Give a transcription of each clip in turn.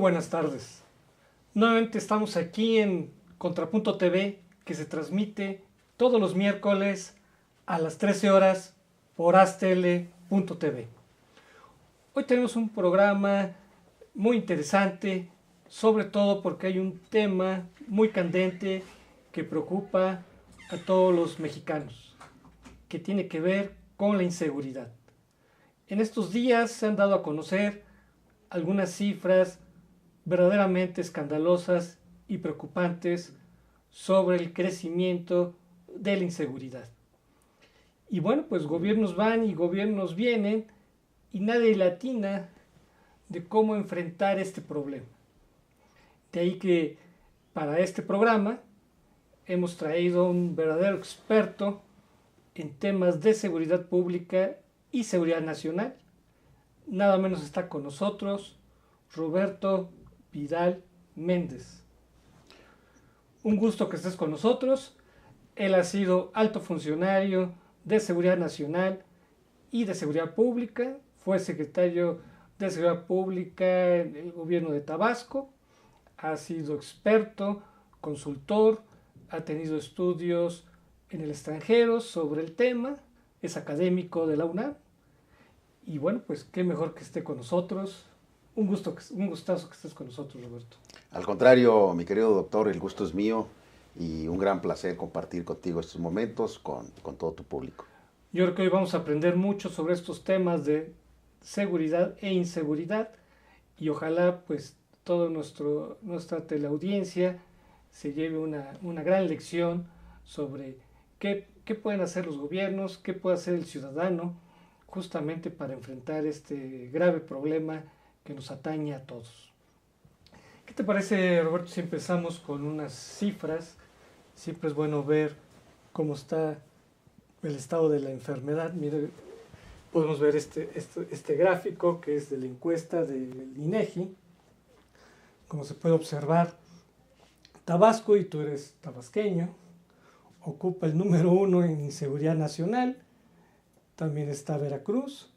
buenas tardes. Nuevamente estamos aquí en Contrapunto TV, que se transmite todos los miércoles a las 13 horas por astl.tv. Hoy tenemos un programa muy interesante, sobre todo porque hay un tema muy candente que preocupa a todos los mexicanos, que tiene que ver con la inseguridad. En estos días se han dado a conocer algunas cifras verdaderamente escandalosas y preocupantes sobre el crecimiento de la inseguridad. Y bueno, pues gobiernos van y gobiernos vienen y nadie le atina de cómo enfrentar este problema. De ahí que para este programa hemos traído un verdadero experto en temas de seguridad pública y seguridad nacional. Nada menos está con nosotros Roberto Vidal Méndez. Un gusto que estés con nosotros. Él ha sido alto funcionario de Seguridad Nacional y de Seguridad Pública. Fue secretario de Seguridad Pública en el gobierno de Tabasco. Ha sido experto, consultor, ha tenido estudios en el extranjero sobre el tema. Es académico de la UNAM. Y bueno, pues qué mejor que esté con nosotros. Un gustazo que estés con nosotros, Roberto. Al contrario, mi querido doctor, el gusto es mío y un gran placer compartir contigo estos momentos con todo tu público. Yo creo que hoy vamos a aprender mucho sobre estos temas de seguridad e inseguridad y ojalá pues toda nuestra teleaudiencia se lleve una gran lección sobre qué pueden hacer los gobiernos, qué puede hacer el ciudadano justamente para enfrentar este grave problema que nos atañe a todos. ¿Qué te parece, Roberto, si empezamos con unas cifras? Siempre es bueno ver cómo está el estado de la enfermedad. Mire, podemos ver este gráfico que es de la encuesta del INEGI. Como se puede observar, Tabasco, y tú eres tabasqueño, ocupa el número 1 en inseguridad nacional. También está Veracruz,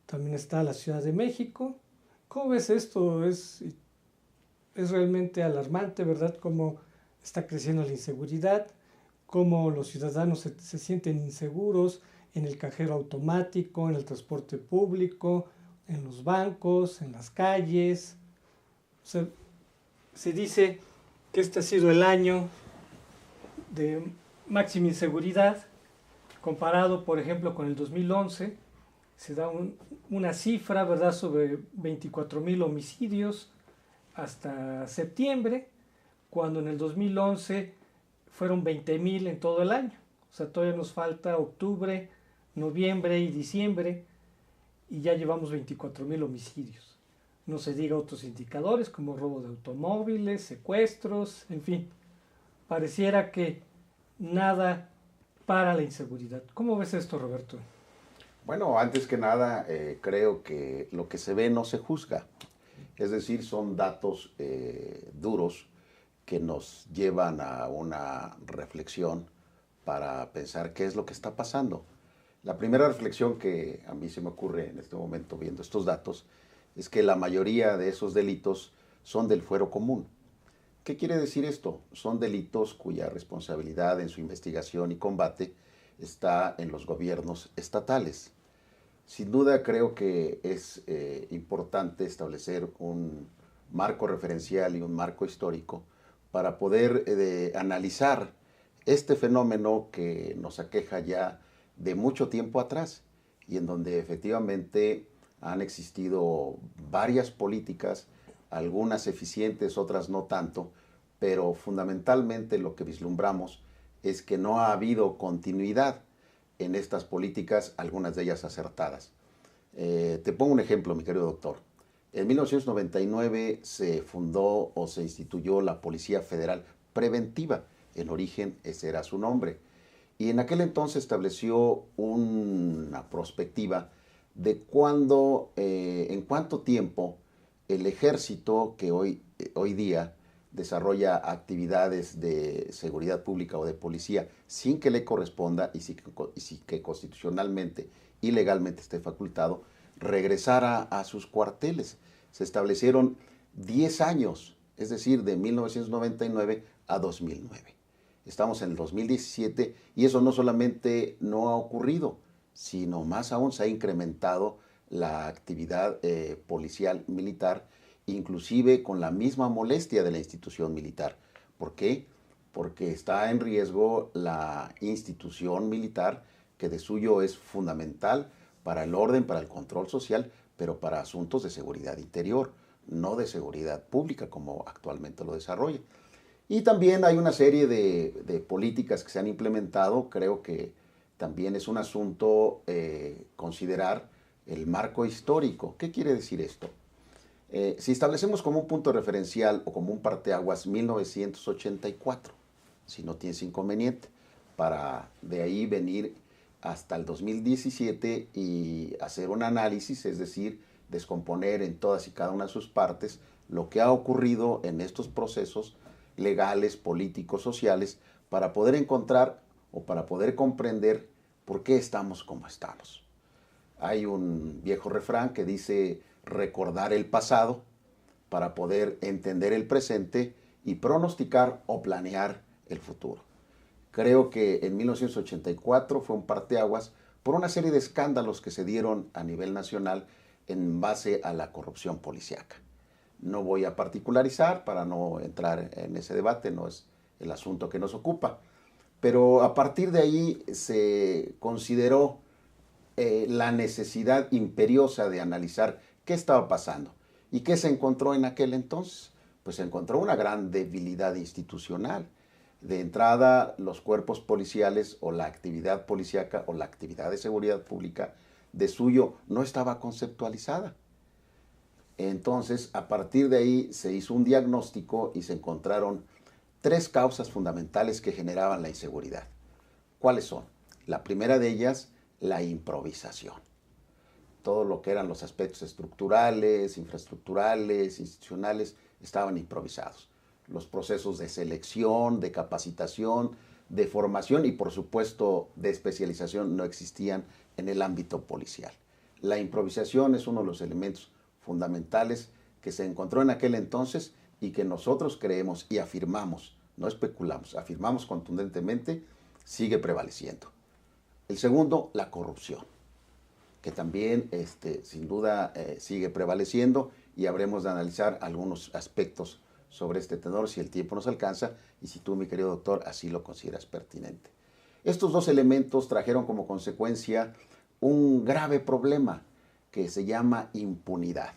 también está la Ciudad de México. ¿Cómo ves esto? Es realmente alarmante, ¿verdad? Cómo está creciendo la inseguridad, cómo los ciudadanos se sienten inseguros en el cajero automático, en el transporte público, en los bancos, en las calles. O sea, se dice que este ha sido el año de máxima inseguridad, comparado, por ejemplo, con el 2011, se da una cifra, ¿verdad?, sobre 24,000 homicidios hasta septiembre, cuando en el 2011 fueron 20,000 en todo el año. O sea, todavía nos falta octubre, noviembre y diciembre, y ya llevamos 24,000 homicidios. No se diga otros indicadores como robo de automóviles, secuestros, en fin. Pareciera que nada para la inseguridad. ¿Cómo ves esto, Roberto? Bueno, antes que nada, creo que lo que se ve no se juzga. Es decir, son datos duros que nos llevan a una reflexión para pensar qué es lo que está pasando. La primera reflexión que a mí se me ocurre en este momento viendo estos datos es que la mayoría de esos delitos son del fuero común. ¿Qué quiere decir esto? Son delitos cuya responsabilidad en su investigación y combate está en los gobiernos estatales. Sin duda creo que es importante establecer un marco referencial y un marco histórico para poder analizar este fenómeno que nos aqueja ya de mucho tiempo atrás y en donde efectivamente han existido varias políticas, algunas eficientes, otras no tanto, pero fundamentalmente lo que vislumbramos es que no ha habido continuidad en estas políticas, algunas de ellas acertadas. Te pongo un ejemplo, mi querido doctor. En 1999 se fundó o se instituyó la Policía Federal Preventiva. En origen ese era su nombre. Y en aquel entonces estableció una perspectiva de en cuánto tiempo el ejército que hoy día desarrolla actividades de seguridad pública o de policía sin que le corresponda y sin que constitucionalmente y legalmente esté facultado, regresara a sus cuarteles. Se establecieron 10 años, es decir, de 1999 a 2009. Estamos en el 2017 y eso no solamente no ha ocurrido, sino más aún se ha incrementado la actividad policial militar, inclusive con la misma molestia de la institución militar. ¿Por qué? Porque está en riesgo la institución militar, que de suyo es fundamental para el orden, para el control social, pero para asuntos de seguridad interior, no de seguridad pública como actualmente lo desarrolla. Y también hay una serie de políticas que se han implementado. Creo que también es un asunto considerar el marco histórico. ¿Qué quiere decir esto? Si establecemos como un punto referencial o como un parteaguas 1984, si no tienes inconveniente, para de ahí venir hasta el 2017 y hacer un análisis, es decir, descomponer en todas y cada una de sus partes lo que ha ocurrido en estos procesos legales, políticos, sociales, para poder encontrar o para poder comprender por qué estamos como estamos. Hay un viejo refrán que dice recordar el pasado para poder entender el presente y pronosticar o planear el futuro. Creo que en 1984 fue un parteaguas por una serie de escándalos que se dieron a nivel nacional en base a la corrupción policíaca. No voy a particularizar para no entrar en ese debate, no es el asunto que nos ocupa, pero a partir de ahí se consideró la necesidad imperiosa de analizar qué estaba pasando. ¿Y qué se encontró en aquel entonces? Pues se encontró una gran debilidad institucional. De entrada, los cuerpos policiales o la actividad policíaca o la actividad de seguridad pública de suyo no estaba conceptualizada. Entonces, a partir de ahí se hizo un diagnóstico y se encontraron 3 causas fundamentales que generaban la inseguridad. ¿Cuáles son? La primera de ellas, la improvisación. Todo lo que eran los aspectos estructurales, infraestructurales, institucionales, estaban improvisados. Los procesos de selección, de capacitación, de formación y, por supuesto, de especialización no existían en el ámbito policial. La improvisación es uno de los elementos fundamentales que se encontró en aquel entonces y que nosotros creemos y afirmamos, no especulamos, afirmamos contundentemente, sigue prevaleciendo. El segundo, la corrupción, que también sin duda sigue prevaleciendo y habremos de analizar algunos aspectos sobre este tenor si el tiempo nos alcanza y si tú, mi querido doctor, así lo consideras pertinente. Estos 2 elementos trajeron como consecuencia un grave problema que se llama impunidad.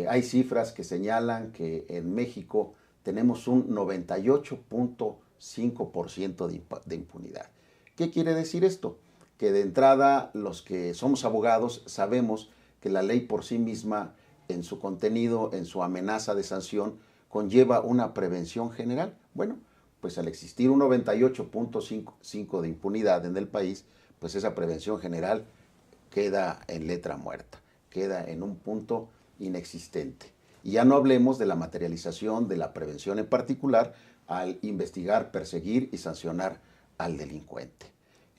Hay cifras que señalan que en México tenemos un 98.5% de impunidad. ¿Qué quiere decir esto? Que de entrada los que somos abogados sabemos que la ley por sí misma, en su contenido, en su amenaza de sanción, conlleva una prevención general. Bueno, pues al existir un 98.5% de impunidad en el país, pues esa prevención general queda en letra muerta, queda en un punto inexistente. Y ya no hablemos de la materialización de la prevención en particular al investigar, perseguir y sancionar al delincuente.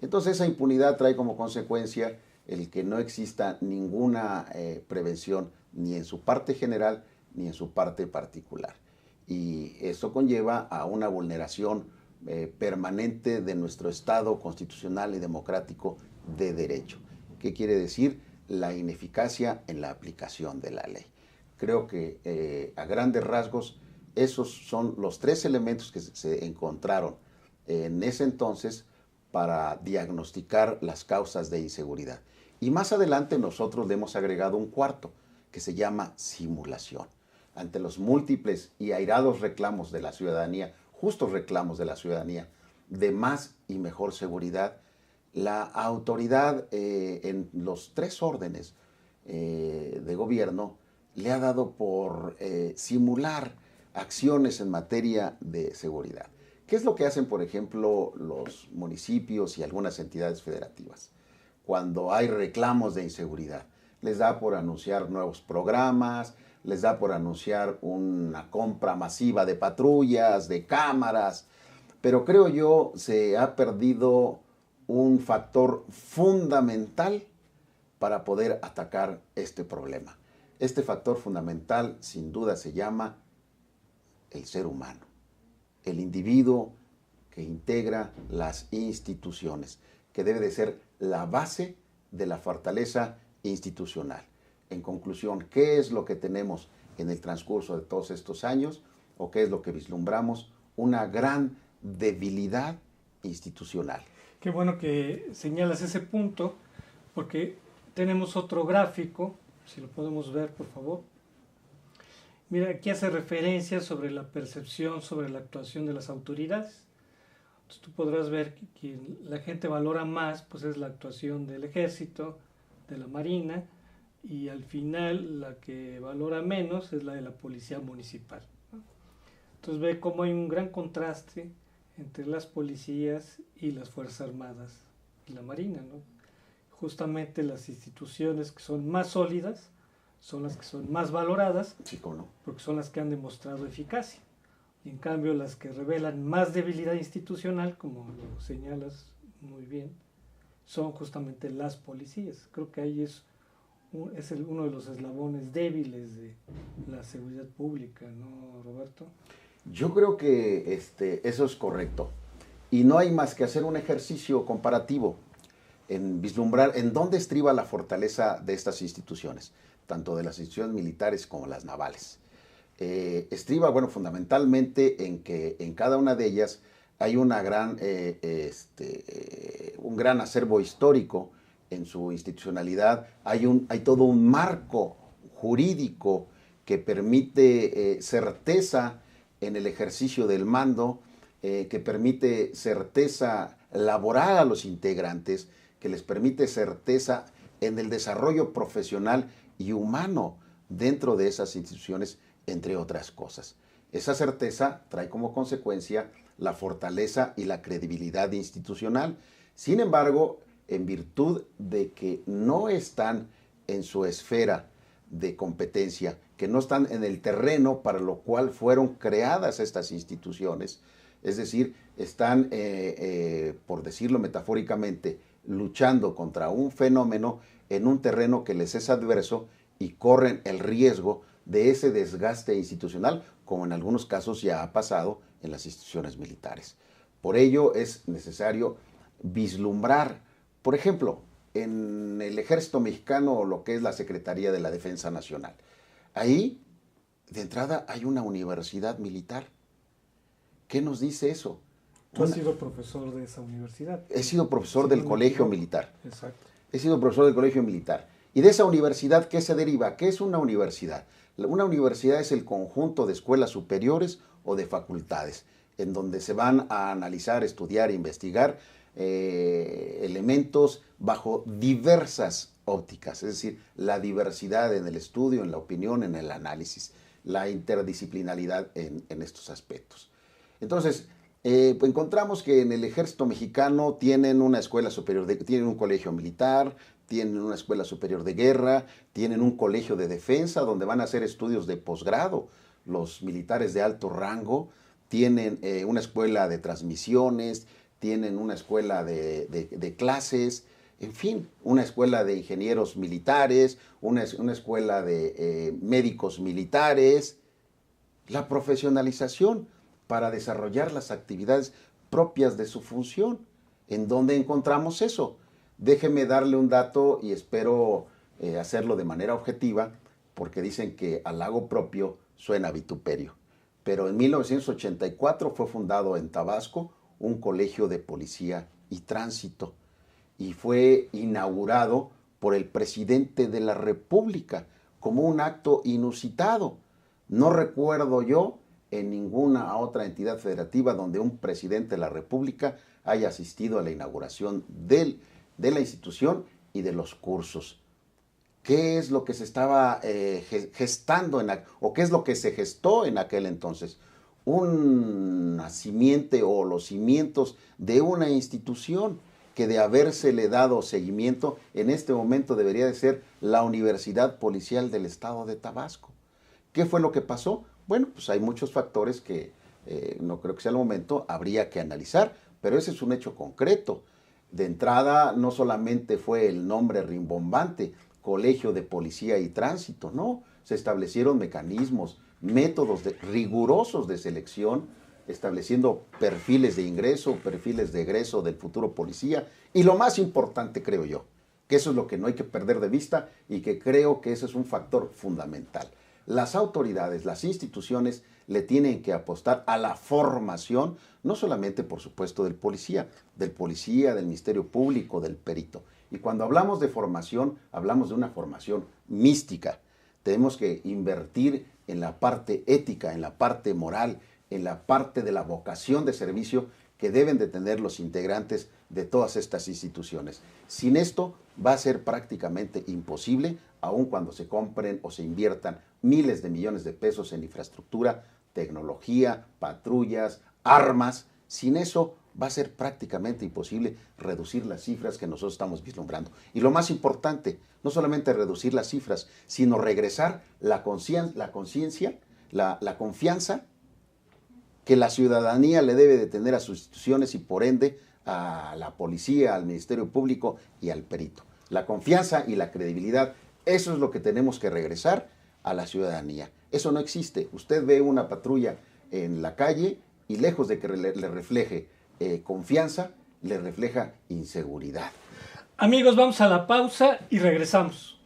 Entonces esa impunidad trae como consecuencia el que no exista ninguna prevención ni en su parte general ni en su parte particular. Y eso conlleva a una vulneración permanente de nuestro Estado constitucional y democrático de derecho. ¿Qué quiere decir? La ineficacia en la aplicación de la ley. Creo que a grandes rasgos esos son los 3 elementos que se encontraron en ese entonces para diagnosticar las causas de inseguridad. Y más adelante nosotros le hemos agregado un cuarto que se llama simulación. Ante los múltiples y airados reclamos de la ciudadanía, justos reclamos de la ciudadanía, de más y mejor seguridad, la autoridad en los 3 órdenes de gobierno le ha dado por simular acciones en materia de seguridad. ¿Qué es lo que hacen, por ejemplo, los municipios y algunas entidades federativas? Cuando hay reclamos de inseguridad, les da por anunciar nuevos programas, les da por anunciar una compra masiva de patrullas, de cámaras, pero creo yo se ha perdido un factor fundamental para poder atacar este problema. Este factor fundamental, sin duda, se llama el ser humano, el individuo que integra las instituciones, que debe de ser la base de la fortaleza institucional. En conclusión, ¿qué es lo que tenemos en el transcurso de todos estos años o qué es lo que vislumbramos? Una gran debilidad institucional. Qué bueno que señalas ese punto, porque tenemos otro gráfico, si lo podemos ver, por favor. Mira, aquí hace referencia sobre la percepción, sobre la actuación de las autoridades. Entonces tú podrás ver que la gente valora más, pues es la actuación del ejército, de la marina, y al final la que valora menos es la de la policía municipal, ¿no? Entonces ve cómo hay un gran contraste entre las policías y las Fuerzas Armadas y la Marina, ¿no? Justamente las instituciones que son más sólidas son las que son más valoradas, Sí, ¿cómo no? porque son las que han demostrado eficacia. Y en cambio las que revelan más debilidad institucional, como lo señalas muy bien, son justamente las policías. Creo que ahí es uno de los eslabones débiles de la seguridad pública, ¿no, Roberto? Yo creo que eso es correcto. Y no hay más que hacer un ejercicio comparativo en vislumbrar en dónde estriba la fortaleza de estas instituciones, tanto de las instituciones militares como las navales. Estriba, bueno, fundamentalmente en que en cada una de ellas hay un gran acervo histórico en su institucionalidad, hay todo un marco jurídico que permite certeza en el ejercicio del mando, que permite certeza laboral a los integrantes, que les permite certeza en el desarrollo profesional y humano dentro de esas instituciones, entre otras cosas. Esa certeza trae como consecuencia la fortaleza y la credibilidad institucional. Sin embargo, en virtud de que no están en su esfera de competencia, que no están en el terreno para lo cual fueron creadas estas instituciones, es decir, están, por decirlo metafóricamente, luchando contra un fenómeno en un terreno que les es adverso y corren el riesgo de ese desgaste institucional, como en algunos casos ya ha pasado en las instituciones militares. Por ello es necesario vislumbrar, por ejemplo, en el Ejército Mexicano, lo que es la Secretaría de la Defensa Nacional. Ahí, de entrada, hay una universidad militar. ¿Qué nos dice eso? Tú has sido profesor de esa universidad. He sido profesor del Colegio Militar. Exacto. He sido profesor del Colegio Militar. Y de esa universidad, ¿qué se deriva? ¿Qué es una universidad? Una universidad es el conjunto de escuelas superiores o de facultades, en donde se van a analizar, estudiar, investigar elementos bajo diversas ópticas, es decir, la diversidad en el estudio, en la opinión, en el análisis, la interdisciplinaridad en estos aspectos. Entonces, pues encontramos que en el Ejército Mexicano tienen una escuela superior, tienen un colegio militar, tienen una escuela superior de guerra, tienen un colegio de defensa donde van a hacer estudios de posgrado los militares de alto rango, tienen una escuela de transmisiones, tienen una escuela de clases, en fin, una escuela de ingenieros militares, una escuela de médicos militares, la profesionalización para desarrollar las actividades propias de su función. ¿En dónde encontramos eso? Déjeme darle un dato y espero hacerlo de manera objetiva, porque dicen que halago propio suena vituperio. Pero en 1984 fue fundado en Tabasco un colegio de policía y tránsito y fue inaugurado por el presidente de la República como un acto inusitado. No recuerdo yo en ninguna otra entidad federativa donde un presidente de la República haya asistido a la inauguración de la institución y de los cursos. ¿Qué es lo que se estaba gestando o qué es lo que se gestó en aquel entonces? Un nacimiento o los cimientos de una institución que de habérsele dado seguimiento, en este momento debería de ser la Universidad Policial del Estado de Tabasco. ¿Qué fue lo que pasó? Bueno, pues hay muchos factores que no creo que sea el momento, habría que analizar, pero ese es un hecho concreto. De entrada, no solamente fue el nombre rimbombante, Colegio de Policía y Tránsito, no. se establecieron mecanismos, métodos rigurosos de selección, estableciendo perfiles de ingreso, perfiles de egreso del futuro policía. Y lo más importante, creo yo, que eso es lo que no hay que perder de vista y que creo que ese es un factor fundamental. Las autoridades, las instituciones le tienen que apostar a la formación, no solamente, por supuesto, del policía, del Ministerio Público, del perito. Y cuando hablamos de formación, hablamos de una formación mística. Tenemos que invertir en la parte ética, en la parte moral, en la parte de la vocación de servicio que deben de tener los integrantes de todas estas instituciones. Sin esto va a ser prácticamente imposible, aun cuando se compren o se inviertan miles de millones de pesos en infraestructura, tecnología, patrullas, armas. Sin eso va a ser prácticamente imposible reducir las cifras que nosotros estamos vislumbrando. Y lo más importante, no solamente reducir las cifras, sino regresar la conciencia, la confianza que la ciudadanía le debe de tener a sus instituciones y por ende a la policía, al Ministerio Público y al perito. La confianza y la credibilidad, eso es lo que tenemos que regresar a la ciudadanía. Eso no existe. Usted ve una patrulla en la calle y lejos de que le refleje confianza, le refleja inseguridad. Amigos, vamos a la pausa y regresamos.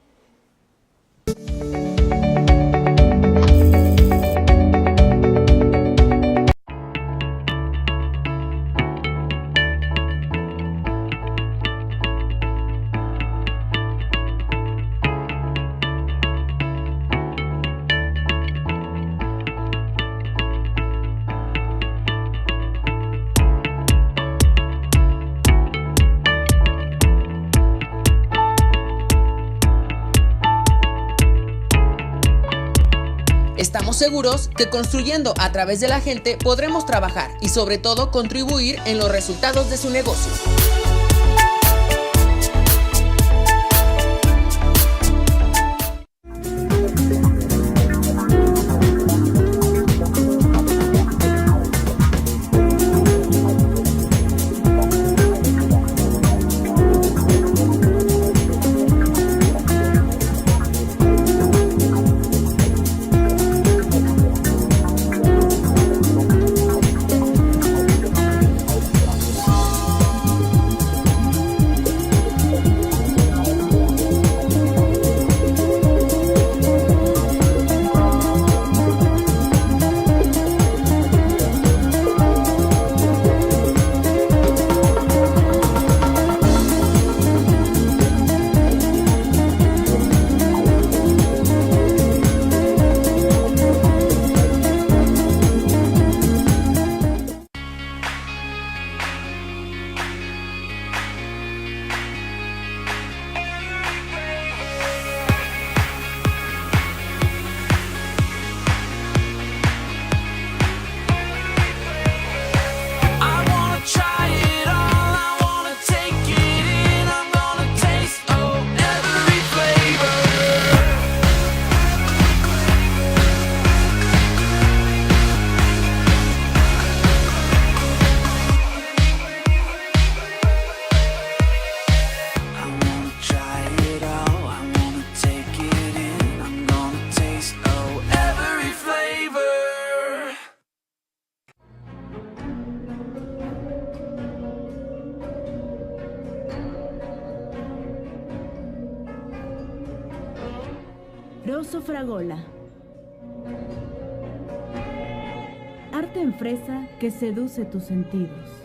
Estamos seguros que construyendo a través de la gente podremos trabajar y sobre todo contribuir en los resultados de su negocio. Rosso Fragola. Arte en fresa que seduce tus sentidos.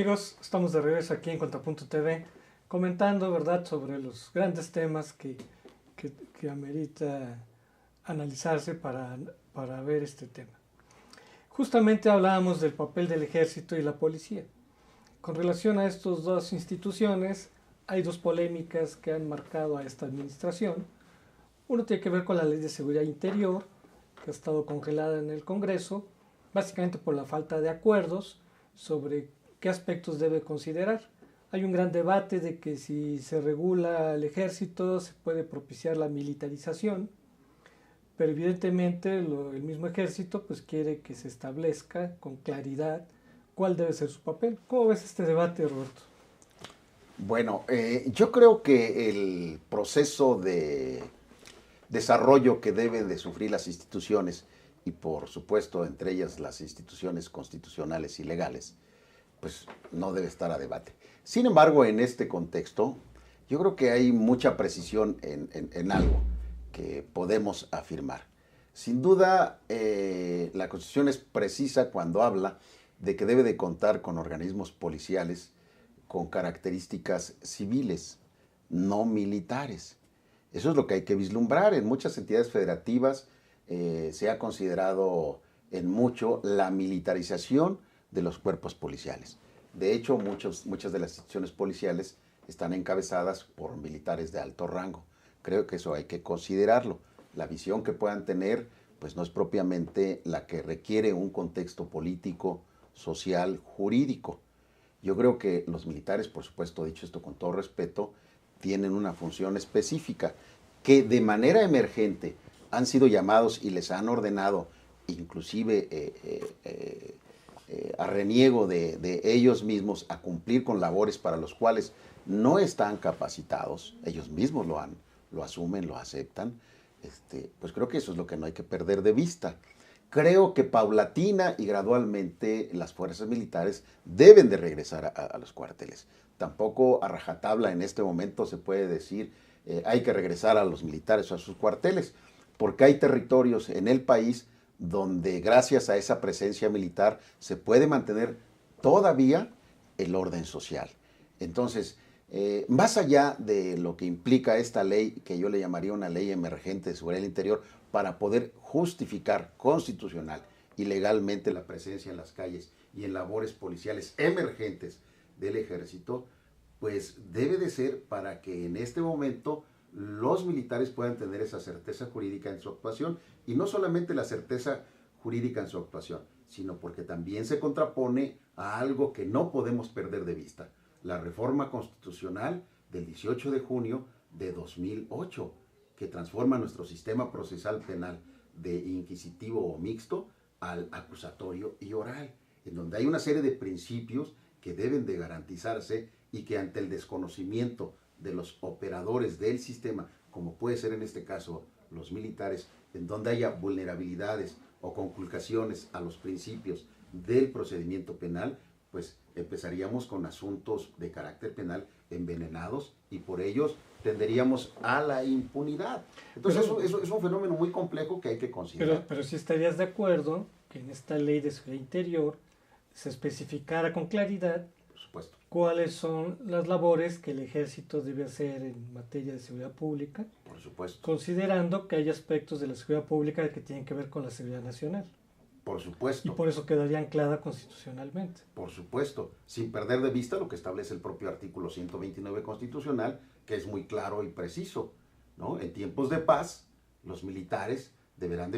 amigos? Estamos de regreso aquí en Contrapunto TV comentando, ¿verdad?, sobre los grandes temas que amerita analizarse para ver este tema. Justamente hablábamos del papel del ejército y la policía. Con relación a estas dos instituciones, hay dos polémicas que han marcado a esta administración. Uno tiene que ver con la Ley de Seguridad Interior, que ha estado congelada en el Congreso, básicamente por la falta de acuerdos sobre qué aspectos debe considerar. Hay un gran debate de que si se regula el ejército se puede propiciar la militarización, pero evidentemente el mismo ejército pues quiere que se establezca con claridad cuál debe ser su papel. ¿Cómo ves este debate, Roberto? Bueno, yo creo que el proceso de desarrollo que deben de sufrir las instituciones, y por supuesto entre ellas las instituciones constitucionales y legales, pues no debe estar a debate. Sin embargo, en este contexto, yo creo que hay mucha precisión en algo que podemos afirmar. Sin duda, la Constitución es precisa cuando habla de que debe de contar con organismos policiales con características civiles, no militares. Eso es lo que hay que vislumbrar. En muchas entidades federativas se ha considerado en mucho la militarización de los cuerpos policiales. De hecho, muchas de las instituciones policiales están encabezadas por militares de alto rango. Creo que eso hay que considerarlo. La visión que puedan tener, pues no es propiamente la que requiere un contexto político, social, jurídico. Yo creo que los militares, por supuesto, dicho esto con todo respeto, tienen una función específica que de manera emergente han sido llamados y les han ordenado, inclusive a reniego de ellos mismos, a cumplir con labores para los cuales no están capacitados. Ellos mismos lo asumen, lo aceptan. Pues creo que eso es lo que no hay que perder de vista. Creo que paulatina y gradualmente las fuerzas militares deben de regresar a los cuarteles. Tampoco a rajatabla en este momento se puede decir hay que regresar a los militares o a sus cuarteles, porque hay territorios en el país donde gracias a esa presencia militar se puede mantener todavía el orden social. Entonces, más allá de lo que implica esta ley, que yo le llamaría una ley emergente de seguridad del interior, para poder justificar constitucional y legalmente la presencia en las calles y en labores policiales emergentes del ejército, pues debe de ser para que en este momento los militares puedan tener esa certeza jurídica en su actuación, y no solamente la certeza jurídica en su actuación, sino porque también se contrapone a algo que no podemos perder de vista: la reforma constitucional del 18 de junio de 2008, que transforma nuestro sistema procesal penal de inquisitivo o mixto al acusatorio y oral, en donde hay una serie de principios que deben de garantizarse y que ante el desconocimiento de los operadores del sistema, como puede ser en este caso los militares, en donde haya vulnerabilidades o conculcaciones a los principios del procedimiento penal, pues empezaríamos con asuntos de carácter penal envenenados y por ellos tenderíamos a la impunidad. Entonces eso es un fenómeno muy complejo que hay que considerar. Pero si estarías de acuerdo que en esta ley de seguridad interior se especificara con claridad, por supuesto, cuáles son las labores que el ejército debe hacer en materia de seguridad pública, por supuesto, considerando que hay aspectos de la seguridad pública que tienen que ver con la seguridad nacional. Por supuesto. Y por eso quedaría anclada constitucionalmente. Por supuesto, sin perder de vista lo que establece el propio artículo 129 constitucional, que es muy claro y preciso, ¿no? En tiempos de paz, los militares deberán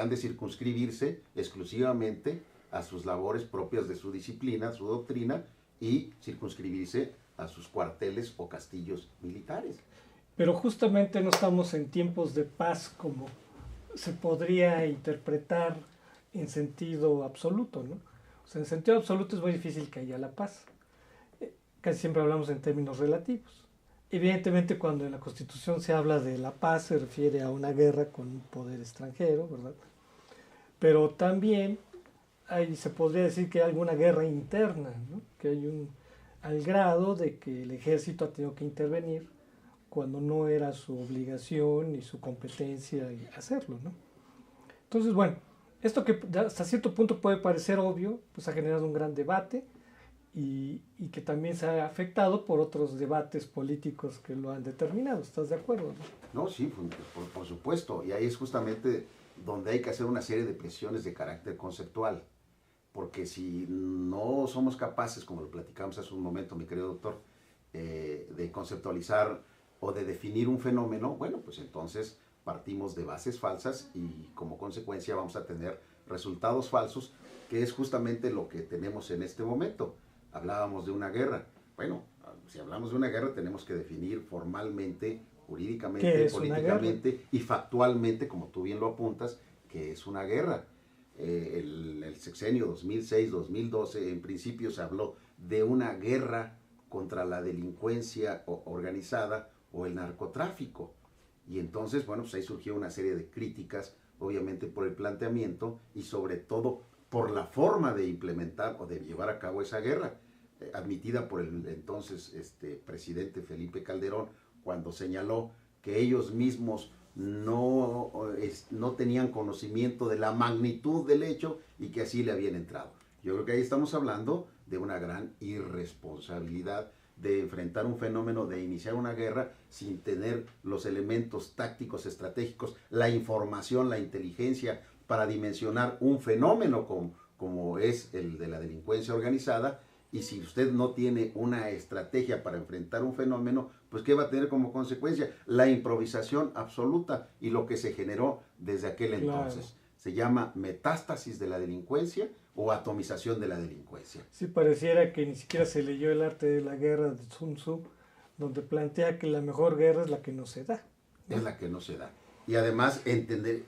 de circunscribirse exclusivamente a sus labores propias de su disciplina, su doctrina, y circunscribirse a sus cuarteles o castillos militares. Pero justamente no estamos en tiempos de paz como se podría interpretar en sentido absoluto, ¿no? O sea, en sentido absoluto es muy difícil que haya la paz. Casi siempre hablamos en términos relativos. Evidentemente, cuando en la Constitución se habla de la paz, se refiere a una guerra con un poder extranjero, ¿verdad? Pero también se podría decir que hay alguna guerra interna, ¿no? Que hay al grado de que el ejército ha tenido que intervenir cuando no era su obligación ni su competencia hacerlo, ¿no? Entonces, bueno, esto que hasta cierto punto puede parecer obvio, pues ha generado un gran debate y que también se ha afectado por otros debates políticos que lo han determinado. ¿Estás de acuerdo? No, sí, por supuesto. Y ahí es justamente donde hay que hacer una serie de presiones de carácter conceptual. Porque si no somos capaces, como lo platicamos hace un momento, mi querido doctor, de conceptualizar o de definir un fenómeno, bueno, pues entonces partimos de bases falsas y como consecuencia vamos a tener resultados falsos, que es justamente lo que tenemos en este momento. Hablábamos de una guerra. Bueno, si hablamos de una guerra tenemos que definir formalmente, jurídicamente, políticamente y factualmente, como tú bien lo apuntas, que es una guerra. El sexenio 2006-2012 en principio se habló de una guerra contra la delincuencia organizada o el narcotráfico. Y entonces, bueno, pues ahí surgió una serie de críticas, obviamente por el planteamiento y sobre todo por la forma de implementar o de llevar a cabo esa guerra, admitida por el entonces presidente Felipe Calderón, cuando señaló que ellos mismos no tenían conocimiento de la magnitud del hecho y que así le habían entrado. Yo creo que ahí estamos hablando de una gran irresponsabilidad de enfrentar un fenómeno, de iniciar una guerra sin tener los elementos tácticos, estratégicos, la información, la inteligencia para dimensionar un fenómeno como es el de la delincuencia organizada. Y si usted no tiene una estrategia para enfrentar un fenómeno, pues ¿qué va a tener como consecuencia? La improvisación absoluta y lo que se generó desde aquel entonces. Claro. Se llama metástasis de la delincuencia o atomización de la delincuencia. Sí, pareciera que ni siquiera se leyó El arte de la guerra de Sun Tzu, donde plantea que la mejor guerra es la que no se da, ¿no? Es la que no se da. Y además entender,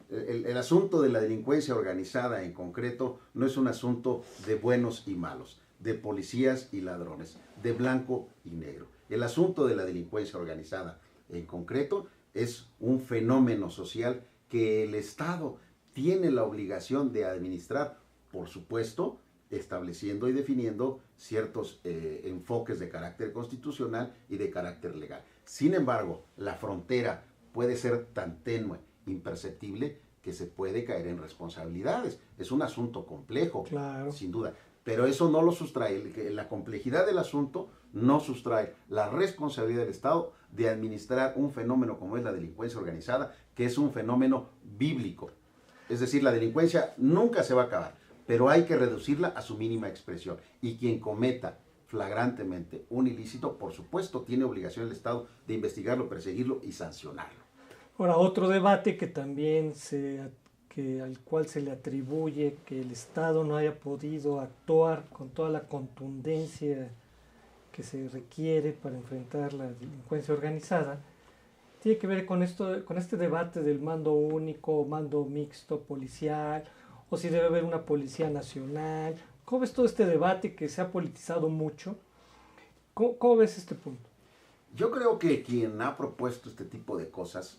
el asunto de la delincuencia organizada en concreto no es un asunto de buenos y malos, de policías y ladrones, de blanco y negro. El asunto de la delincuencia organizada en concreto es un fenómeno social que el Estado tiene la obligación de administrar, por supuesto, estableciendo y definiendo ciertos enfoques de carácter constitucional y de carácter legal. Sin embargo, la frontera puede ser tan tenue, imperceptible, que se puede caer en responsabilidades. Es un asunto complejo, claro, sin duda, pero eso no lo sustrae, la complejidad del asunto no sustrae la responsabilidad del Estado de administrar un fenómeno como es la delincuencia organizada, que es un fenómeno bíblico. Es decir, la delincuencia nunca se va a acabar, pero hay que reducirla a su mínima expresión. Y quien cometa flagrantemente un ilícito, por supuesto, tiene obligación el Estado de investigarlo, perseguirlo y sancionarlo. Ahora, otro debate que también al cual se le atribuye que el Estado no haya podido actuar con toda la contundencia que se requiere para enfrentar la delincuencia organizada, tiene que ver con este debate del mando único, mando mixto policial, o si debe haber una policía nacional. ¿Cómo ves todo este debate que se ha politizado mucho? ¿Cómo ves este punto? Yo creo que quien ha propuesto este tipo de cosas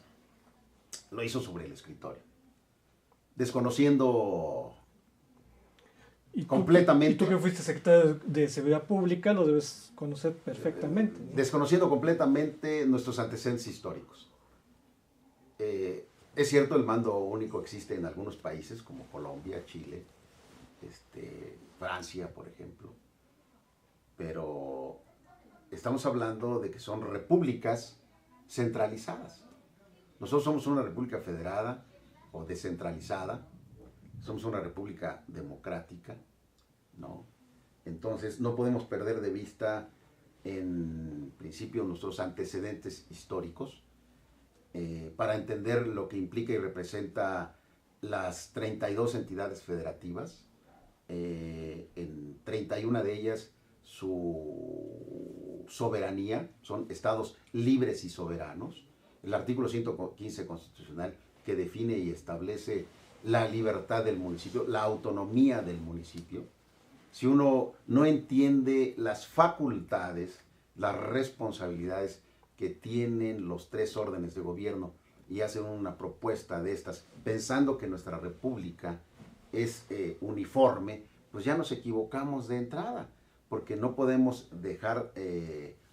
lo hizo sobre el escritorio, desconociendo completamente. Y tú que fuiste secretario de Seguridad Pública lo debes conocer perfectamente, ¿no? Desconociendo completamente nuestros antecedentes históricos. Es cierto, el mando único existe en algunos países como Colombia, Chile, Francia, por ejemplo, pero estamos hablando de que son repúblicas centralizadas. Nosotros somos una república federada o descentralizada, somos una república democrática, ¿no? Entonces no podemos perder de vista en principio nuestros antecedentes históricos para entender lo que implica y representa las 32 entidades federativas, en 31 de ellas su soberanía, son estados libres y soberanos. El artículo 115 constitucional que define y establece la libertad del municipio, la autonomía del municipio. Si uno no entiende las facultades, las responsabilidades que tienen los tres órdenes de gobierno y hacen una propuesta de estas, pensando que nuestra república es uniforme, pues ya nos equivocamos de entrada, porque no podemos dejar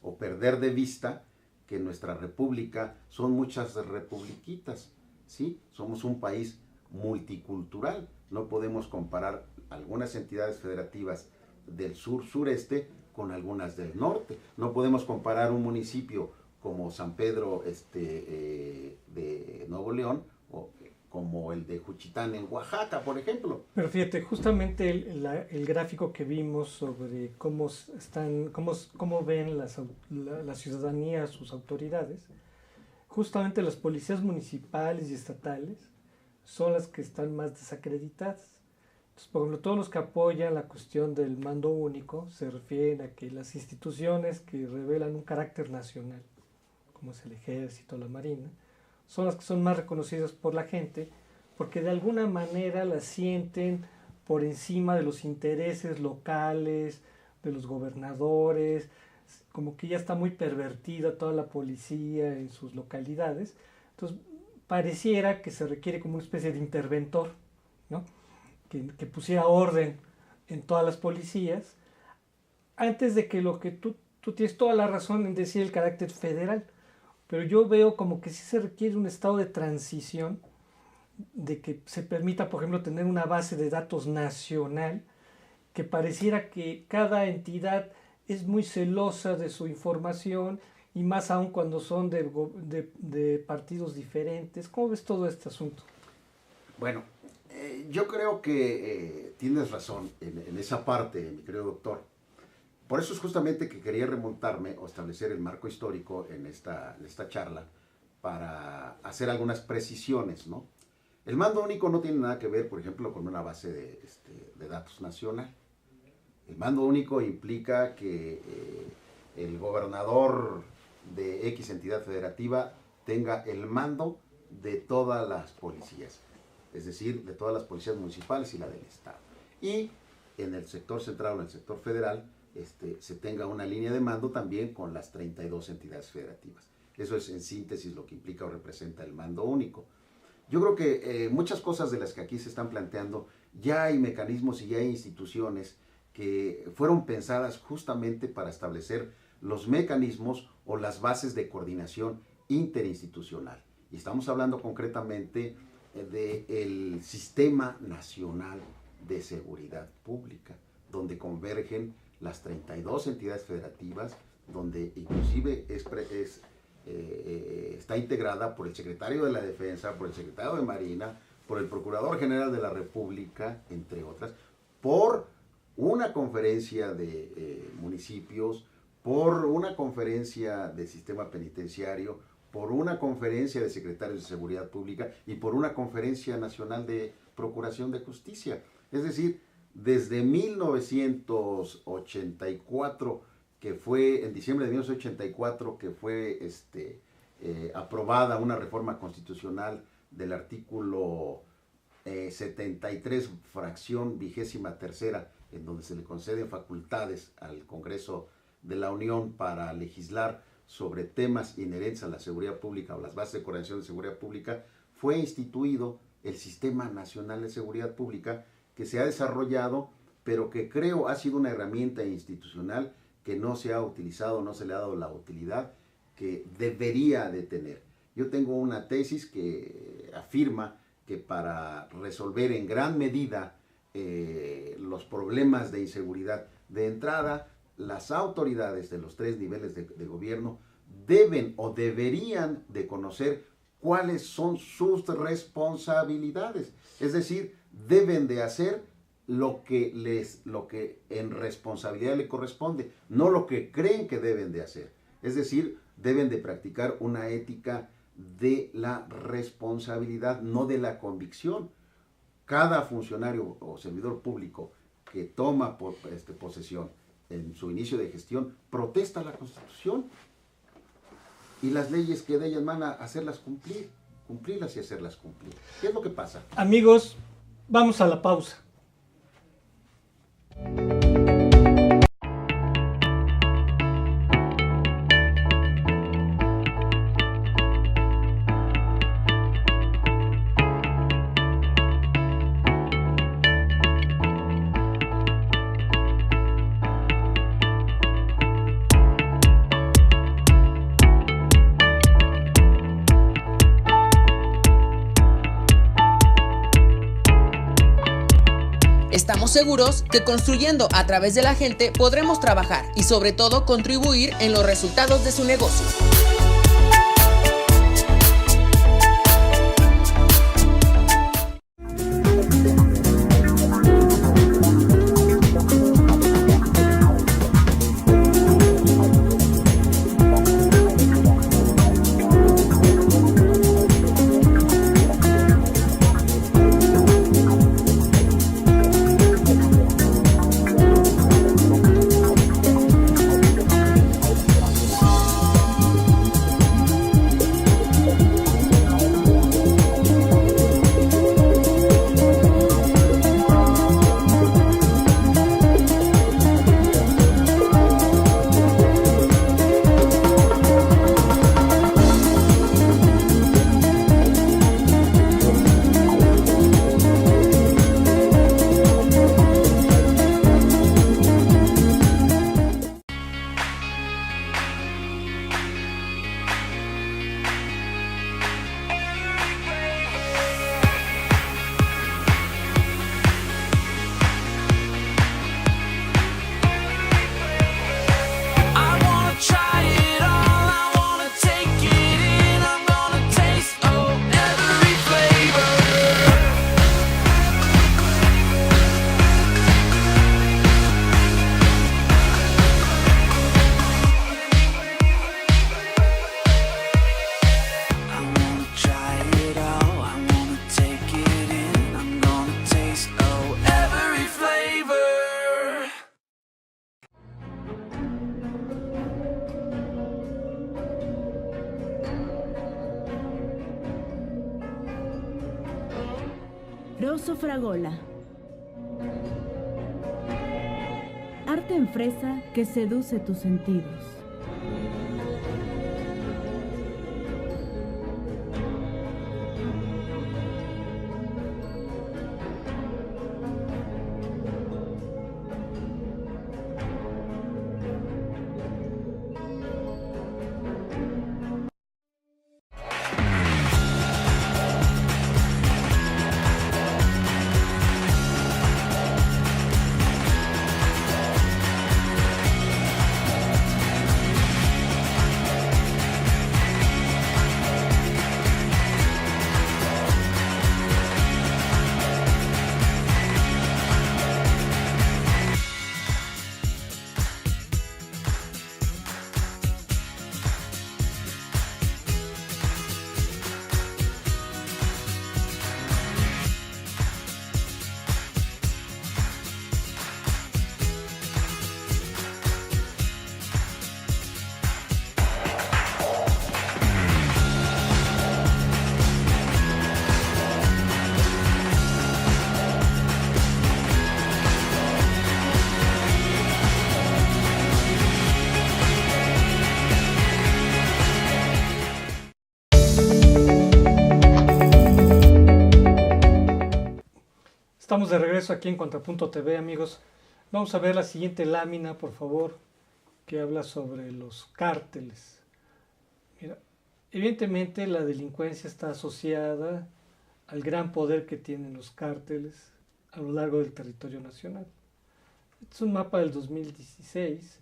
o perder de vista que nuestra república son muchas republiquitas, ¿sí? Somos un país multicultural, no podemos comparar algunas entidades federativas del sur-sureste con algunas del norte. No podemos comparar un municipio como San Pedro de Nuevo León o como el de Juchitán en Oaxaca, por ejemplo. Pero fíjate, justamente el gráfico que vimos sobre cómo ven la ciudadanía a sus autoridades, justamente las policías municipales y estatales son las que están más desacreditadas. Entonces, por ejemplo, todos los que apoyan la cuestión del mando único se refieren a que las instituciones que revelan un carácter nacional, como es el Ejército, la Marina, son las que son más reconocidas por la gente, porque de alguna manera las sienten por encima de los intereses locales, de los gobernadores, como que ya está muy pervertida toda la policía en sus localidades. Entonces, pareciera que se requiere como una especie de interventor, ¿no? Que pusiera orden en todas las policías, antes de que lo que tú tienes toda la razón en decir el carácter federal, pero yo veo como que sí se requiere un estado de transición, de que se permita, por ejemplo, tener una base de datos nacional, que pareciera que cada entidad es muy celosa de su información, y más aún cuando son de partidos diferentes. ¿Cómo ves todo este asunto? Bueno, yo creo que tienes razón en esa parte, mi querido doctor. Por eso es justamente que quería remontarme o establecer el marco histórico en esta charla para hacer algunas precisiones, ¿no? El mando único no tiene nada que ver, por ejemplo, con una base de datos nacional. El mando único implica que el gobernador de X entidad federativa tenga el mando de todas las policías, es decir, de todas las policías municipales y la del Estado. Y en el sector central o en el sector federal se tenga una línea de mando también con las 32 entidades federativas. Eso es en síntesis lo que implica o representa el mando único. Yo creo que muchas cosas de las que aquí se están planteando, ya hay mecanismos y ya hay instituciones que fueron pensadas justamente para establecer los mecanismos o las bases de coordinación interinstitucional. Y estamos hablando concretamente del Sistema Nacional de Seguridad Pública, donde convergen las 32 entidades federativas, donde inclusive está integrada por el secretario de la Defensa, por el secretario de Marina, por el Procurador General de la República, entre otras, por una conferencia de municipios, por una conferencia de sistema penitenciario, por una conferencia de secretarios de seguridad pública y por una conferencia nacional de procuración de justicia. Es decir, desde 1984, que fue en diciembre de 1984, que fue aprobada una reforma constitucional del artículo 73, fracción 23ª, en donde se le conceden facultades al Congreso de la Unión para legislar sobre temas inherentes a la seguridad pública o las bases de coordinación de seguridad pública, fue instituido el Sistema Nacional de Seguridad Pública, que se ha desarrollado, pero que creo ha sido una herramienta institucional que no se ha utilizado, no se le ha dado la utilidad que debería de tener. Yo tengo una tesis que afirma que para resolver en gran medida los problemas de inseguridad de entrada, las autoridades de los 3 niveles de gobierno deben o deberían de conocer cuáles son sus responsabilidades. Es decir, deben de hacer lo que en responsabilidad le corresponde, no lo que creen que deben de hacer. Es decir, deben de practicar una ética de la responsabilidad, no de la convicción. Cada funcionario o servidor público que toma posesión en su inicio de gestión protesta la Constitución y las leyes que de ellas van a hacerlas cumplir, cumplirlas y hacerlas cumplir. ¿Qué es lo que pasa? Amigos, vamos a la pausa. Estamos seguros que construyendo a través de la gente podremos trabajar y sobre todo contribuir en los resultados de su negocio. Rosso Fragola. Arte en fresa que seduce tus sentidos. Estamos de regreso aquí en Contrapunto TV, amigos. Vamos a ver la siguiente lámina, por favor, que habla sobre los cárteles. Mira, evidentemente la delincuencia está asociada al gran poder que tienen los cárteles a lo largo del territorio nacional. Este es un mapa del 2016,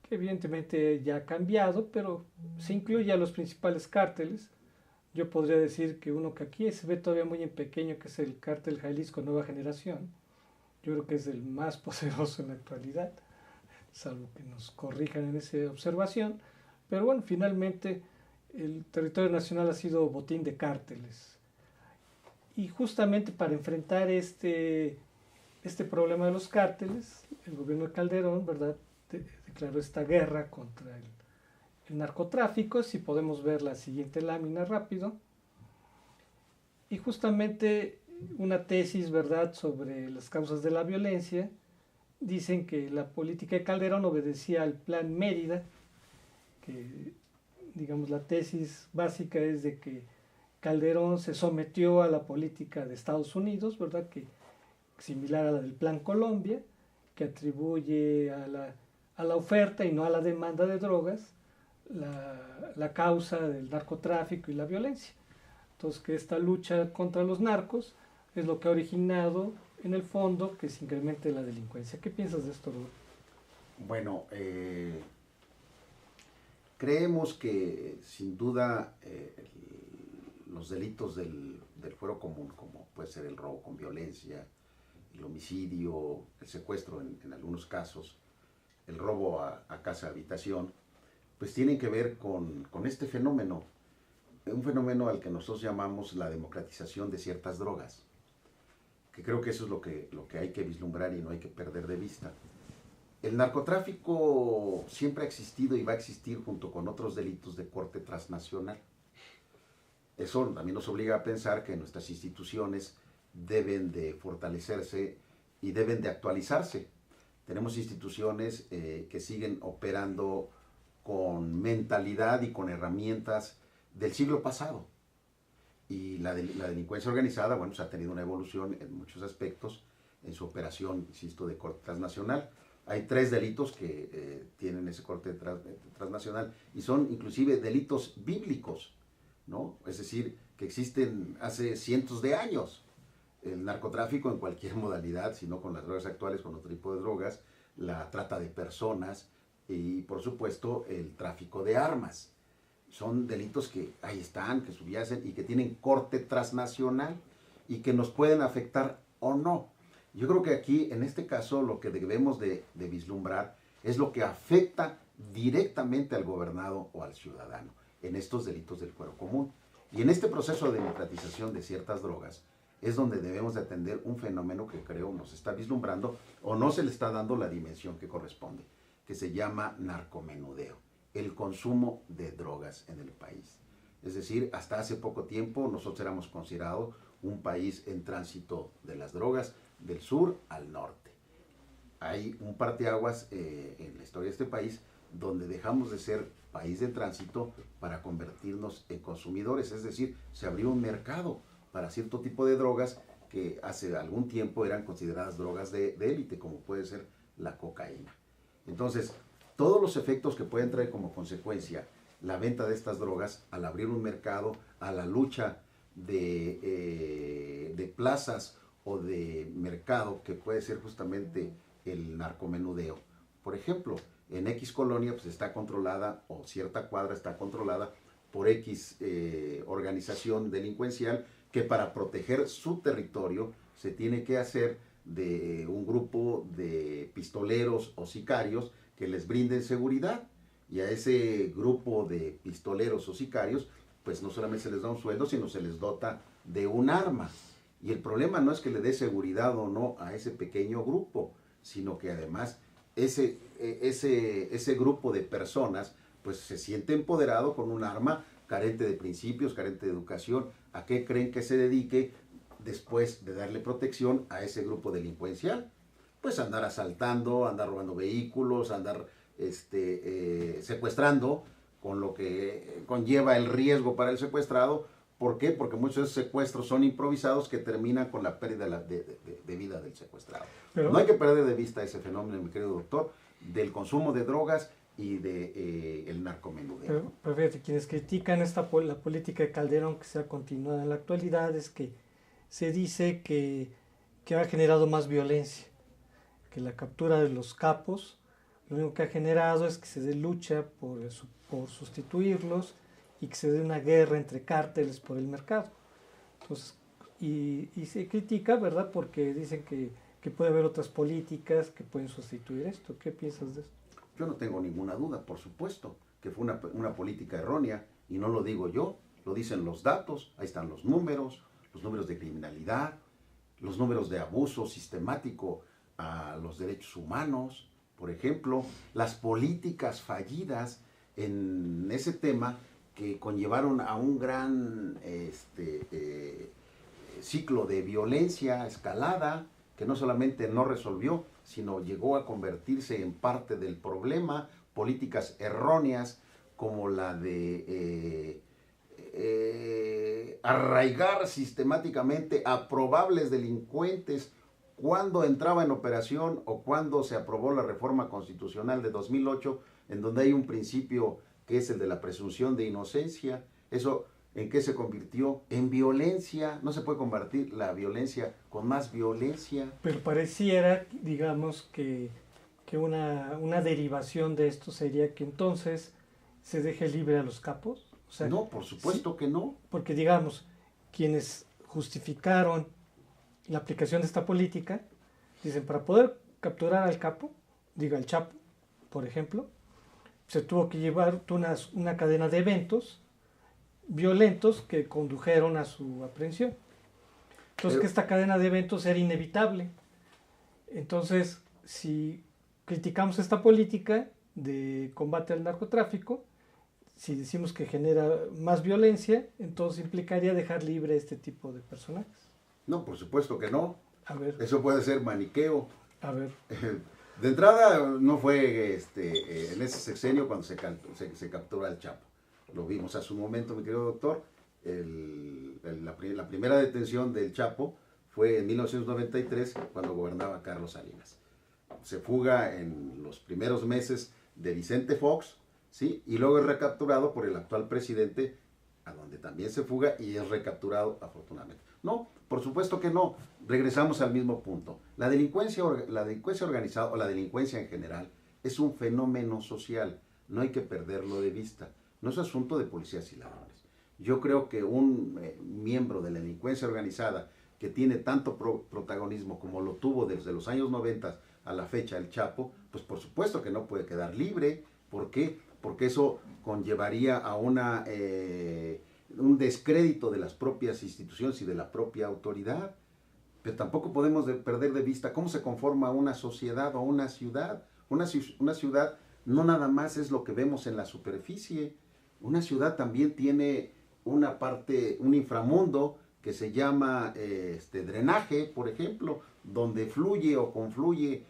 que evidentemente ya ha cambiado, pero se incluye a los principales cárteles. Yo podría decir que uno que aquí se ve todavía muy en pequeño, que es el cártel Jalisco Nueva Generación. Yo creo que es el más poderoso en la actualidad, salvo que nos corrijan en esa observación. Pero bueno, finalmente el territorio nacional ha sido botín de cárteles. Y justamente para enfrentar este problema de los cárteles, el gobierno de Calderón, ¿verdad?, declaró esta guerra contra el narcotráfico. Si podemos ver la siguiente lámina rápido. Y justamente una tesis, ¿verdad?, sobre las causas de la violencia. Dicen que la política de Calderón obedecía al Plan Mérida, que, digamos, la tesis básica es de que Calderón se sometió a la política de Estados Unidos, ¿verdad?, que similar a la del Plan Colombia, que atribuye a la oferta y no a la demanda de drogas la causa del narcotráfico y la violencia. Entonces, que esta lucha contra los narcos es lo que ha originado en el fondo que se incremente la delincuencia. ¿Qué piensas de esto, Rodolfo? Bueno, creemos que sin duda los delitos del fuero común, como puede ser el robo con violencia, el homicidio, el secuestro en algunos casos, el robo a casa habitación, pues tienen que ver con este fenómeno, un fenómeno al que nosotros llamamos la democratización de ciertas drogas, que creo que eso es lo que hay que vislumbrar y no hay que perder de vista. El narcotráfico siempre ha existido y va a existir junto con otros delitos de corte transnacional. Eso también nos obliga a pensar que nuestras instituciones deben de fortalecerse y deben de actualizarse. Tenemos instituciones que siguen operando con mentalidad y con herramientas del siglo pasado. Y la delincuencia organizada, bueno, se ha tenido una evolución en muchos aspectos en su operación, insisto, de corte transnacional. Hay 3 delitos que tienen ese corte transnacional y son inclusive delitos bíblicos, ¿no? Es decir, que existen hace cientos de años. El narcotráfico en cualquier modalidad, sino con las drogas actuales, con otro tipo de drogas, la trata de personas y, por supuesto, el tráfico de armas. Son delitos que ahí están, que subyacen y que tienen corte transnacional y que nos pueden afectar o no. Yo creo que aquí, en este caso, lo que debemos de vislumbrar es lo que afecta directamente al gobernado o al ciudadano en estos delitos del fuero común. Y en este proceso de democratización de ciertas drogas es donde debemos de atender un fenómeno que creo nos está vislumbrando o no se le está dando la dimensión que corresponde, que se llama narcomenudeo, el consumo de drogas en el país. Es decir, hasta hace poco tiempo nosotros éramos considerados un país en tránsito de las drogas del sur al norte. Hay un parteaguas en la historia de este país donde dejamos de ser país de tránsito para convertirnos en consumidores, es decir, se abrió un mercado para cierto tipo de drogas que hace algún tiempo eran consideradas drogas de élite, como puede ser la cocaína. Entonces, todos los efectos que pueden traer como consecuencia la venta de estas drogas, al abrir un mercado, a la lucha de plazas o de mercado, que puede ser justamente el narcomenudeo. Por ejemplo, en X colonia pues está controlada, o cierta cuadra está controlada por X organización delincuencial, que para proteger su territorio se tiene que hacer de un grupo de pistoleros o sicarios que les brinden seguridad, y a ese grupo de pistoleros o sicarios pues no solamente se les da un sueldo, sino se les dota de un arma. Y el problema no es que le dé seguridad o no a ese pequeño grupo, sino que además ese grupo de personas pues se siente empoderado con un arma, carente de principios, carente de educación. ¿A qué creen que se dedique después de darle protección a ese grupo delincuencial? Pues andar asaltando, andar robando vehículos, andar secuestrando, con lo que conlleva el riesgo para el secuestrado. ¿Por qué? Porque muchos de esos secuestros son improvisados que terminan con la pérdida de vida del secuestrado. Pero no hay que perder de vista ese fenómeno, mi querido doctor, del consumo de drogas y del narcomenudeo. Pero fíjate, quienes critican la política de Calderón que se ha continuado en la actualidad es que se dice que ha generado más violencia, que la captura de los capos lo único que ha generado es que se dé lucha por sustituirlos y que se dé una guerra entre cárteles por el mercado. Entonces, y se critica, ¿verdad? Porque dicen que puede haber otras políticas que pueden sustituir esto. ¿Qué piensas de esto? Yo no tengo ninguna duda, por supuesto, que fue una política errónea, y no lo digo yo, lo dicen los datos, ahí están los números de criminalidad, los números de abuso sistemático a los derechos humanos, por ejemplo, las políticas fallidas en ese tema que conllevaron a un gran ciclo de violencia escalada, que no solamente no resolvió, sino llegó a convertirse en parte del problema, políticas erróneas como la de arraigar sistemáticamente a probables delincuentes cuando entraba en operación o cuando se aprobó la reforma constitucional de 2008, en donde hay un principio que es el de la presunción de inocencia. Eso ¿En qué se convirtió? En violencia. No se puede combatir la violencia con más violencia. Pero pareciera, digamos, que una derivación de esto sería que entonces se deje libre a los capos. O sea, no, por supuesto que no. Porque, digamos, quienes justificaron la aplicación de esta política, dicen, para poder capturar al capo, diga el Chapo, por ejemplo, se tuvo que llevar una cadena de eventos violentos que condujeron a su aprehensión. Entonces, que esta cadena de eventos era inevitable. Entonces, si criticamos esta política de combate al narcotráfico, si decimos que genera más violencia, entonces implicaría dejar libre este tipo de personajes. No, por supuesto que no. A ver. Eso puede ser maniqueo. A ver. De entrada, no fue en ese sexenio cuando se captura al Chapo. Lo vimos hace un momento, mi querido doctor. La primera detención del Chapo fue en 1993, cuando gobernaba Carlos Salinas. Se fuga en los primeros meses de Vicente Fox, ¿sí? Y luego es recapturado por el actual presidente, a donde también se fuga y es recapturado afortunadamente. No, por supuesto que no. Regresamos al mismo punto. La delincuencia organizada o la delincuencia en general es un fenómeno social. No hay que perderlo de vista. No es asunto de policías y ladrones. Yo creo que un miembro de la delincuencia organizada que tiene tanto protagonismo como lo tuvo desde los años 90 a la fecha el Chapo, pues por supuesto que no puede quedar libre. ¿Por qué? Porque eso conllevaría a un descrédito de las propias instituciones y de la propia autoridad. Pero tampoco podemos perder de vista cómo se conforma una sociedad o una ciudad. Una ciudad no nada más es lo que vemos en la superficie. Una ciudad también tiene una parte, un inframundo que se llama drenaje, por ejemplo, donde fluye o confluye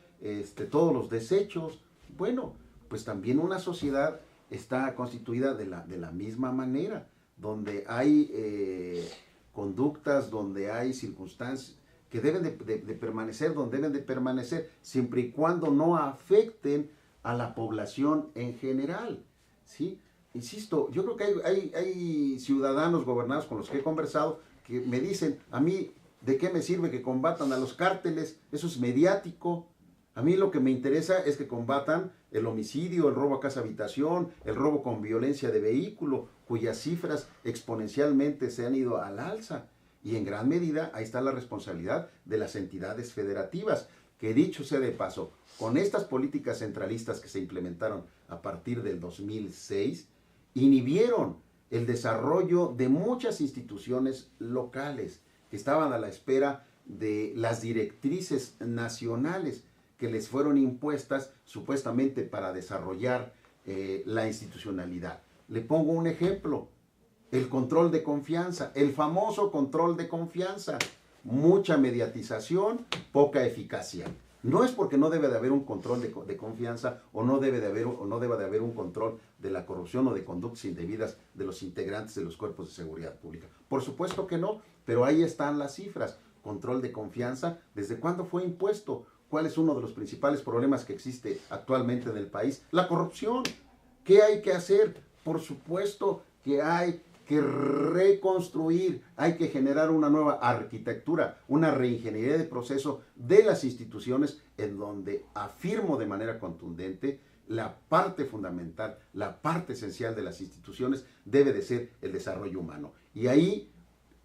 todos los desechos. Bueno, pues también una sociedad está constituida de la misma manera, donde hay conductas, donde hay circunstancias que deben de permanecer donde deben de permanecer, siempre y cuando no afecten a la población en general, ¿sí? Insisto, yo creo que hay ciudadanos gobernados con los que he conversado que me dicen, a mí, ¿de qué me sirve que combatan a los cárteles? Eso es mediático. A mí lo que me interesa es que combatan el homicidio, el robo a casa habitación, el robo con violencia de vehículo, cuyas cifras exponencialmente se han ido al alza. Y en gran medida ahí está la responsabilidad de las entidades federativas, que dicho sea de paso, con estas políticas centralistas que se implementaron a partir del 2006, inhibieron el desarrollo de muchas instituciones locales que estaban a la espera de las directrices nacionales que les fueron impuestas supuestamente para desarrollar la institucionalidad. Le pongo un ejemplo, el control de confianza, el famoso control de confianza, mucha mediatización, poca eficacia. No es porque no debe de haber un control de confianza o no debe de haber un control de la corrupción o de conductas indebidas de los integrantes de los cuerpos de seguridad pública. Por supuesto que no, pero ahí están las cifras. Control de confianza, ¿desde cuándo fue impuesto? ¿Cuál es uno de los principales problemas que existe actualmente en el país? La corrupción. ¿Qué hay que hacer? Por supuesto que hay que reconstruir, hay que generar una nueva arquitectura, una reingeniería de proceso de las instituciones, en donde afirmo de manera contundente la parte fundamental, la parte esencial de las instituciones debe de ser el desarrollo humano. Y ahí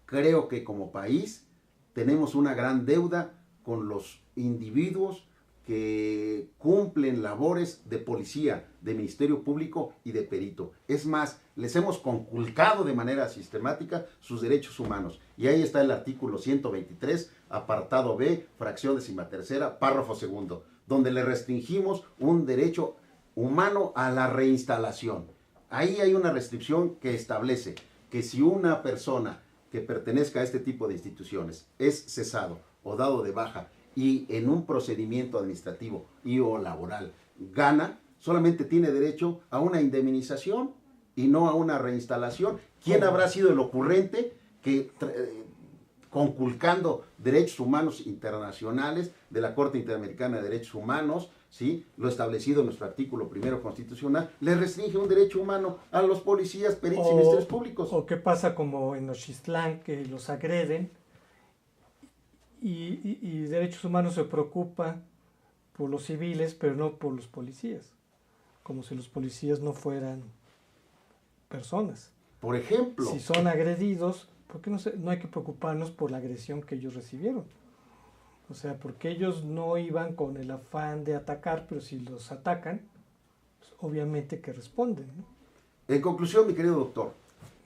creo que como país tenemos una gran deuda con los individuos que cumplen labores de policía, de ministerio público y de perito. Es más, les hemos conculcado de manera sistemática sus derechos humanos. Y ahí está el artículo 123, apartado B, fracción 13ª, párrafo 2, donde le restringimos un derecho humano a la reinstalación. Ahí hay una restricción que establece que si una persona que pertenezca a este tipo de instituciones es cesado o dado de baja y en un procedimiento administrativo y o laboral gana, solamente tiene derecho a una indemnización y no a una reinstalación. ¿Quién habrá sido el ocurrente que, conculcando derechos humanos internacionales de la Corte Interamericana de Derechos Humanos, ¿sí? Lo establecido en nuestro artículo 1 constitucional, le restringe un derecho humano a los policías, peritos y ministerios públicos. O qué pasa como en Nochistlán, que los agreden y Derechos Humanos se preocupa por los civiles, pero no por los policías, como si los policías no fueran personas. Por ejemplo, Si son agredidos, ¿por qué no hay que preocuparnos por la agresión que ellos recibieron? O sea, porque ellos no iban con el afán de atacar, pero si los atacan, pues obviamente que responden, ¿no? En conclusión, mi querido doctor,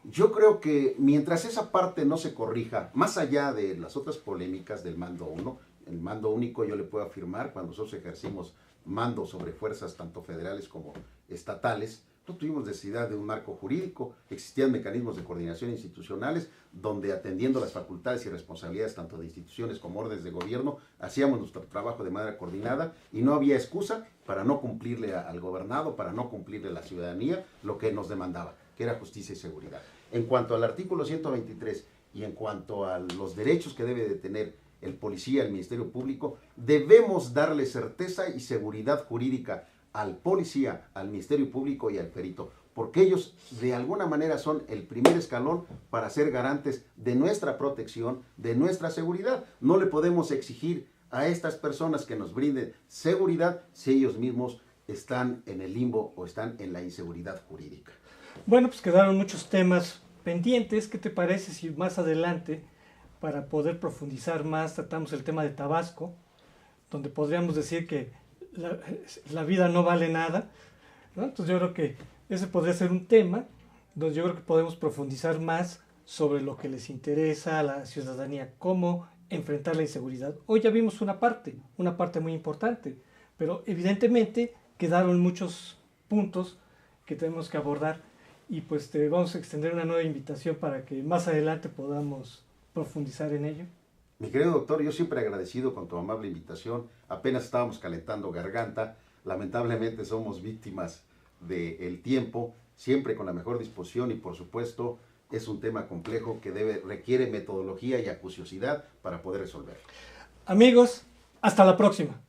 yo creo que mientras esa parte no se corrija, más allá de las otras polémicas del mando 1, el mando único yo le puedo afirmar, cuando nosotros ejercimos mando sobre fuerzas tanto federales como estatales, no tuvimos necesidad de un marco jurídico, existían mecanismos de coordinación institucionales donde, atendiendo las facultades y responsabilidades tanto de instituciones como órdenes de gobierno, hacíamos nuestro trabajo de manera coordinada y no había excusa para no cumplirle al gobernado, para no cumplirle a la ciudadanía lo que nos demandaba, que era justicia y seguridad. En cuanto al artículo 123 y en cuanto a los derechos que debe de tener el policía, el Ministerio Público, debemos darle certeza y seguridad jurídica al policía, al Ministerio Público y al perito, porque ellos de alguna manera son el primer escalón para ser garantes de nuestra protección, de nuestra seguridad. No le podemos exigir a estas personas que nos brinden seguridad si ellos mismos están en el limbo o están en la inseguridad jurídica. Bueno, pues quedaron muchos temas pendientes. ¿Qué te parece si más adelante, para poder profundizar más, tratamos el tema de Tabasco, donde podríamos decir que la vida no vale nada, ¿no? Entonces yo creo que ese podría ser un tema donde yo creo que podemos profundizar más sobre lo que les interesa a la ciudadanía, cómo enfrentar la inseguridad. Hoy ya vimos una parte muy importante, pero evidentemente quedaron muchos puntos que tenemos que abordar y pues te vamos a extender una nueva invitación para que más adelante podamos profundizar en ello. Mi querido doctor, yo siempre agradecido con tu amable invitación. Apenas estábamos calentando garganta. Lamentablemente somos víctimas del tiempo, siempre con la mejor disposición y por supuesto es un tema complejo que requiere metodología y acuciosidad para poder resolverlo. Amigos, hasta la próxima.